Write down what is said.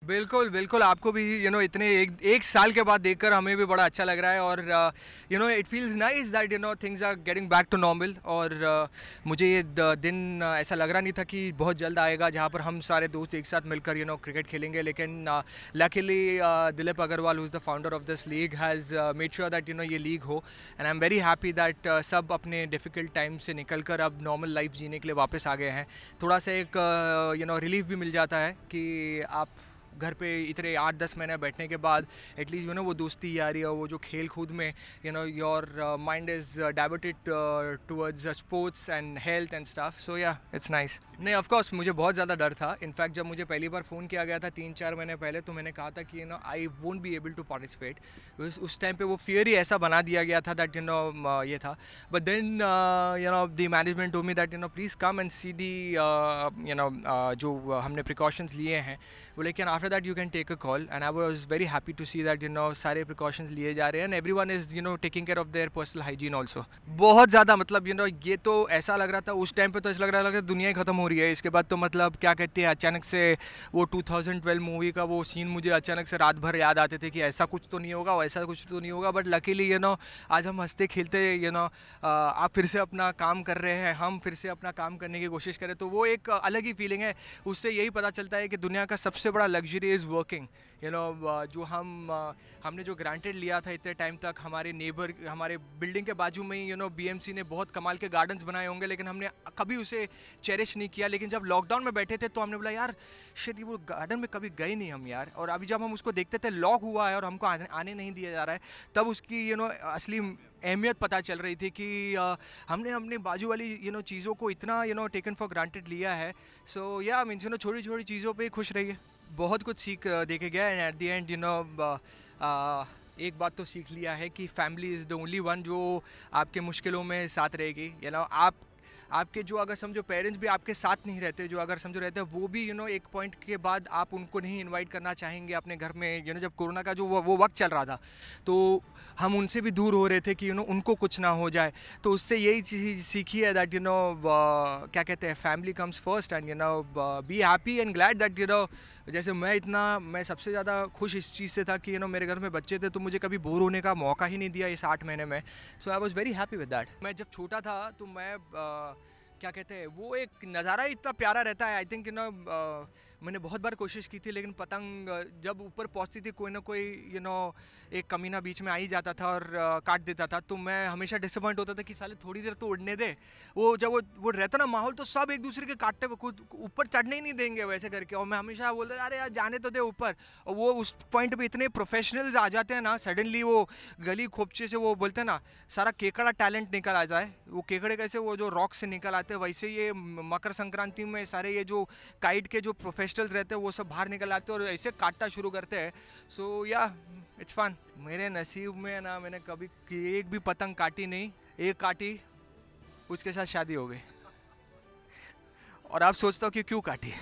बिल्कुल, बिल्कुल, आपको भी इतने एक एक साल के बाद देखकर हमें भी बड़ा अच्छा लग रहा है। और it feels nice that things are getting back to normal. और मुझे ये दिन ऐसा लग रहा नहीं था कि बहुत जल्द आएगा जहाँ पर हम सारे दोस्त एक साथ मिलकर क्रिकेट खेलेंगे। लेकिन luckily Dilip Agrawal, who is the founder of this league, has made sure that ये लीग हो। And I am very happy that सब अपने डिफ़िकल्ट टाइम से निकल कर अब नॉर्मल लाइफ जीने के लिए वापस आ गए हैं। थोड़ा सा एक रिलीफ भी मिल जाता है कि आप घर पे इतने 8-10 महीने बैठने के बाद एटलीस्ट वो दोस्ती यारी और वो जो खेल कूद में your mind is diverted towards sports and health and stuff. So yeah it's nice. नहीं, ऑफ कोर्स मुझे बहुत ज़्यादा डर था। इनफैक्ट जब मुझे पहली बार फ़ोन किया गया था 3-4 महीने पहले, तो मैंने कहा था कि I won't be able to participate. उस टाइम पे वो फियर ही ऐसा बना दिया गया था दैट ये था। But then the management told me that please come and see the जो हमने प्रिकॉशंस लिए हैं, वो लेकिन after that you can take a call. And I was very happy to see that सारे प्रिकॉशंस लिए जा रहे हैं and everyone is taking care of their personal hygiene also. बहुत ज़्यादा मतलब ये तो ऐसा लग रहा था उस टाइम पे, तो ऐसा लग रहा था दुनिया ही ख़त्म हो रही है। इसके बाद तो मतलब क्या कहते हैं, अचानक से वो 2012 मूवी का वो सीन मुझे अचानक से रात भर याद आते थे कि ऐसा कुछ तो नहीं होगा, वैसा कुछ तो नहीं होगा। बट लकीली आज हम हंसते खेलते आप फिर से अपना काम कर रहे हैं, हम फिर से अपना काम करने की कोशिश करें, तो वो एक अलग ही फीलिंग है। उससे यही पता चलता है कि दुनिया का सबसे बड़ा लग्जरी इज़ वर्किंग। जो हमने जो ग्रांटेड लिया था इतने टाइम तक, हमारे नेबर, हमारे बिल्डिंग के बाजू में ही बीएमसी ने बहुत कमाल के गार्डन्स बनाए होंगे, लेकिन हमने कभी उसे चेरिश नहीं किया। लेकिन जब लॉकडाउन में बैठे थे तो हमने बोला यार शिट, वो गार्डन में कभी गए नहीं हम यार। और अभी जब हम उसको देखते थे लॉक हुआ है और हमको आने नहीं दिया जा रहा है, तब उसकी असली अहमियत पता चल रही थी कि हमने अपने बाजू वाली चीज़ों को इतना टेकन फॉर ग्रांटेड लिया है। सो या मीन्स छोटी छोटी चीज़ों पे खुश रहिए। बहुत कुछ सीख देखे गया एंड एट द एंड एक बात तो सीख लिया है कि family is the only one जो आपके मुश्किलों में साथ रहेगी। आपके जो अगर समझो पेरेंट्स भी आपके साथ नहीं रहते, जो अगर समझो रहते हैं, वो भी एक पॉइंट के बाद आप उनको नहीं इनवाइट करना चाहेंगे अपने घर में। जब कोरोना का जो वो वक्त चल रहा था, तो हम उनसे भी दूर हो रहे थे कि उनको कुछ ना हो जाए। तो उससे यही चीज़ सीखी है दैट क्या कहते हैं, family comes first and be happy and glad that जैसे मैं सबसे ज़्यादा खुश इस चीज़ से था कि मेरे घर में बच्चे थे, तो मुझे कभी बोर होने का मौका ही नहीं दिया इस 8 महीने में। So I was very happy with that. मैं जब छोटा था तो मैं क्या कहते हैं, वो एक नज़ारा इतना प्यारा रहता है। आई थिंक मैंने बहुत बार कोशिश की थी, लेकिन पतंग जब ऊपर पहुंचती थी कोई ना कोई एक कमीना बीच में आ ही जाता था और काट देता था। तो मैं हमेशा डिसअपॉइंट होता था कि साले थोड़ी देर तो उड़ने दे। वो जब वो रहता ना माहौल, तो सब एक दूसरे के काटते ऊपर चढ़ने ही नहीं देंगे वैसे करके। और मैं हमेशा बोलता अरे यार जाने तो दे ऊपर। और वो उस पॉइंट पे इतने प्रोफेशनल्स आ जाते हैं ना, सडनली वो गली खोपचे से वो बोलते हैं ना, सारा केकड़ा टैलेंट निकल आ जाए। वो केकड़े कैसे वो जो रॉक से निकल आते हैं, वैसे ये मकर संक्रांति में सारे ये जो काइट के जो प्रोफेशनल्स रहते हैं वो सब बाहर निकल आते हैं और ऐसे काटना शुरू करते हैं। सो या इट्स फन। मेरे नसीब में ना मैंने कभी एक भी पतंग काटी नहीं। एक काटी, उसके साथ शादी हो गई। और आप सोचता हो कि क्यों काटी।